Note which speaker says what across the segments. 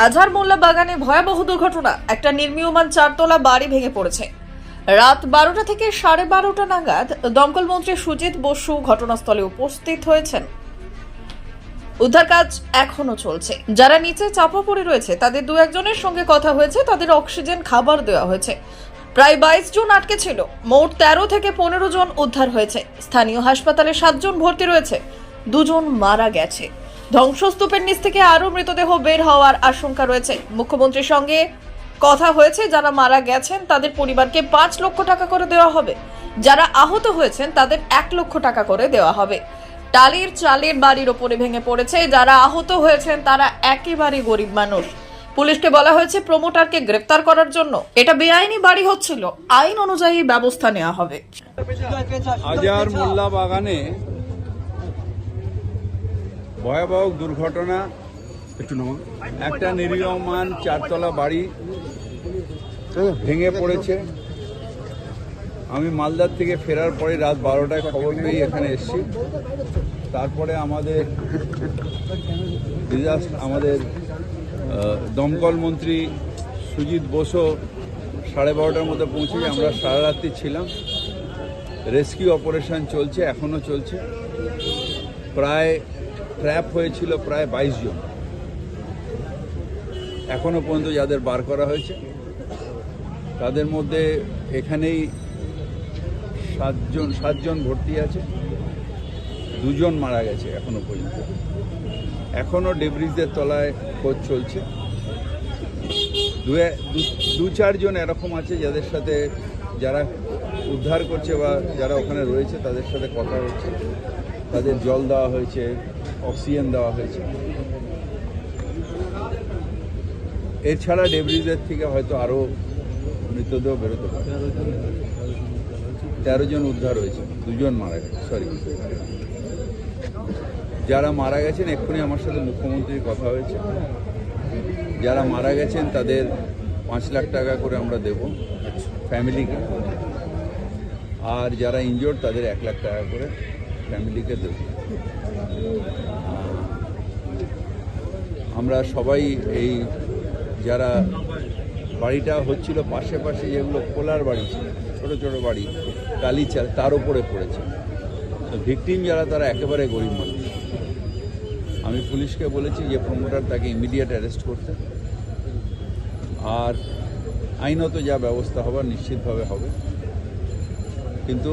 Speaker 1: আজহার মোল্লা বাগানে ভয়াবহ দুর্ঘটনা। একটা নির্মীয়মান চারতলা বাড়ি ভেঙে পড়েছে। রাত 12টা থেকে 12:30 নাগাদ দমকল মন্ত্রী সুজিত বসু ঘটনাস্থলে উপস্থিত হয়েছেন। উদ্ধার কাজ এখনো চলছে। যারা নিচে চাপা পড়ে রয়েছে তাদের দু একজনের সঙ্গে কথা হয়েছে, তাদের অক্সিজেন খাবার দেওয়া হয়েছে। প্রায় 22 জন আটকে ছিল। মোট 13 থেকে 15 জন উদ্ধার হয়েছে। স্থানীয় হাসপাতালে 7 জন ভর্তি রয়েছে, 2 জন মারা গেছে। ধ্বংসস্তূপের নিচ থেকে আরো মৃতদেহ বের হওয়ার আশঙ্কা রয়েছে। মুখ্যমন্ত্রীর সঙ্গে কথা হয়েছে, যারা মারা গেছেন তাদের পরিবারকে 5 লক্ষ টাকা করে দেওয়া হবে, যারা আহত হয়েছেন তাদের 1 লক্ষ টাকা করে দেওয়া হবে। টালির চালের বাড়ির ওপরে ভেঙে পড়েছে। যারা আহত হয়েছেন তারা একেবারে গরিব মানুষ। পুলিশকে বলা হয়েছে প্রমোটারকে গ্রেফতার করার জন্য। এটা বেআইনি বাড়ি হচ্ছিল, আইন অনুযায়ী ব্যবস্থা নেওয়া হবে।
Speaker 2: আজহার মোল্লা বাগানে ভয়াবহ দুর্ঘটনা। একটা নির্মীয়মান চারতলা বাড়ি ভেঙে পড়েছে। আমি মালদার থেকে ফেরার পরে রাত 12টায় খবর পেয়ে এখানে এসেছি। তারপরে আমাদের দমকল মন্ত্রী সুজিত বসু 12:30টার মধ্যে পৌঁছে আমরা সারা রাত্রি ছিলাম। রেস্কিউ অপারেশন চলছে, এখনও চলছে। প্রায় ট্র্যাপ হয়েছিল প্রায় 22 জন। এখনও পর্যন্ত যাদের বার করা হয়েছে তাদের মধ্যে এখানেই 7 জন ভর্তি আছে, 2 জন মারা গেছে এখনো পর্যন্ত। এখনও ডেব্রিজের তলায় খোঁজ চলছে। 2-4 জন এরকম আছে যাদের সাথে যারা উদ্ধার করছে বা যারা ওখানে রয়েছে তাদের সাথে কথা হচ্ছে। তাদের জল দেওয়া হয়েছে, অক্সিজেন দেওয়া হয়েছে। এছাড়া ডেব্রিজের থেকে হয়তো আরও মৃতদেহ বেরোতে পারে। 13 জন উদ্ধার হয়েছে, 2 জন মারা গেছে। যারা মারা গেছেন এক্ষুনি আমার সাথে মুখ্যমন্ত্রীর কথা হয়েছে। যারা মারা গেছেন তাদের 5 লাখ টাকা করে আমরা দেব ফ্যামিলিকে, আর যারা ইনজোর্ড তাদের 1 লাখ টাকা করে ফ্যামিলিকে দেব। আমরা সবাই এই যারা বাড়িটা হচ্ছিল পাশে পাশে যেগুলো খোলার বাড়ি ছিল, ছোটো ছোটো বাড়ি, টালি চাল, তার উপরে পড়েছে। ভিকটিম যারা তারা একেবারে গরিব মানুষ। আমি পুলিশকে বলেছি যে প্রমোটার তাকে ইমিডিয়েট অ্যারেস্ট করতে, আর আইনত যা ব্যবস্থা হবার নিশ্চিতভাবে হবে। কিন্তু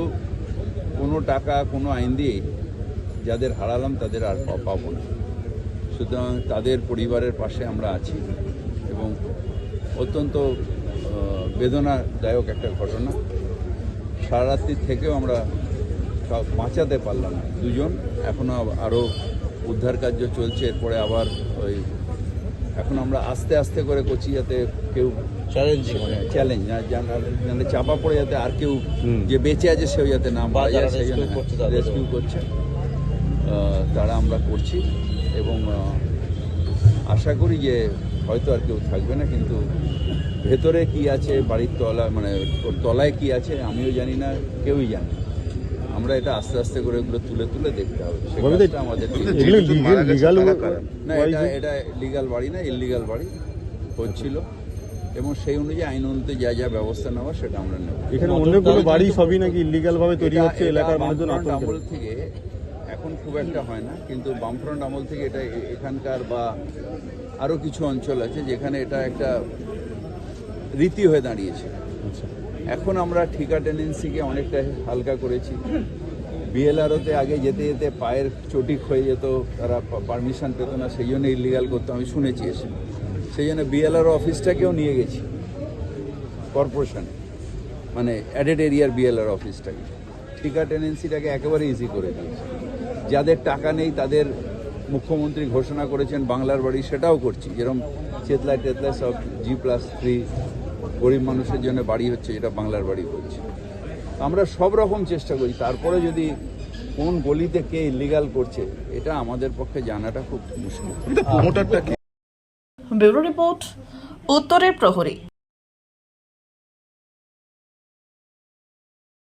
Speaker 2: কোনো টাকা কোনো আইন দিয়ে যাদের হারালাম তাদের আর পাবো না। সুতরাং তাদের পরিবারের পাশে আমরা আছি এবং অত্যন্ত বেদনাদায়ক একটা ঘটনা। সারা রাত্রি থেকেও আমরা বাঁচাতে পারলাম না। 2 জন এখনও আরও উদ্ধার কার্য চলছে। এরপরে আবার এখন আমরা আস্তে আস্তে করে করছি যাতে কেউ চ্যালেঞ্জ না জানে চাপা পড়ে, যাতে আর কেউ যে বেঁচে আছে সেও যাতে না মারা যায়, সেই জন্য রেস্কিউ করছে তারা আমরা করছি। এবং আশা করি যে হয়তো আর কেউ থাকবে না, কিন্তু ভেতরে কি আছে বাড়ির তলা মানে ওর তলায় কি আছে আমিও জানি না, কেউই জানে। আমরা এটা আস্তে আস্তে করে এগুলো তুলে তুলে দেখতে হবে। সেটা আমাদের না, এটা লিগাল বাড়ি না, ইললিগাল বাড়ি হচ্ছিল এবং সেই অনুযায়ী আইন অনুযায়ী যা যা ব্যবস্থা নেওয়া সেটা আমরা নেব।
Speaker 3: এখানে অন্য কোনো বাড়ি সবই নাকি ইললিগাল ভাবে তৈরি হচ্ছে এলাকার মানুষজন
Speaker 2: আমল থেকে এখন খুব একটা হয় না, কিন্তু বামফ্রন্ট আমল থেকে এটা এখানকার বা আরও কিছু অঞ্চল আছে যেখানে এটা একটা রীতি হয়ে দাঁড়িয়েছে। এখন আমরা ঠিকা টেনেন্সিকে অনেকটা হালকা করেছি। বিএলআরওতে আগে যেতে যেতে পায়ের চটি ক্ষয়ে যেত, তারা পারমিশন পেত না, সেই জন্য ইলিগাল করতো, আমি শুনেছি এসে। সেই জন্য বিএলআরও অফিসটাকেও নিয়ে গেছি কর্পোরেশনে, মানে অ্যাডেড এরিয়ার বিএলআর অফিসটাকে। ঠিকা টেনেন্সিটাকে একেবারে ইজি করে দিয়েছে। যাদের টাকা নেই তাদের মুখ্যমন্ত্রী ঘোষণা করেছেন বাংলার বাড়ি, সেটাও করছি। যেরকম চেতলায় টেতলায় সব G+3 গরিব মানুষের জন্য বাড়ি হচ্ছে, এটা বাংলার বাড়ি করছে। আমরা সব রকম চেষ্টা করি। তারপরে যদি কোন গলিতে কে ইলিগাল করছে এটা আমাদের পক্ষে জানাটা খুব মুশকিল।
Speaker 1: ব্যুরো রিপোর্ট, উত্তরের প্রহরী।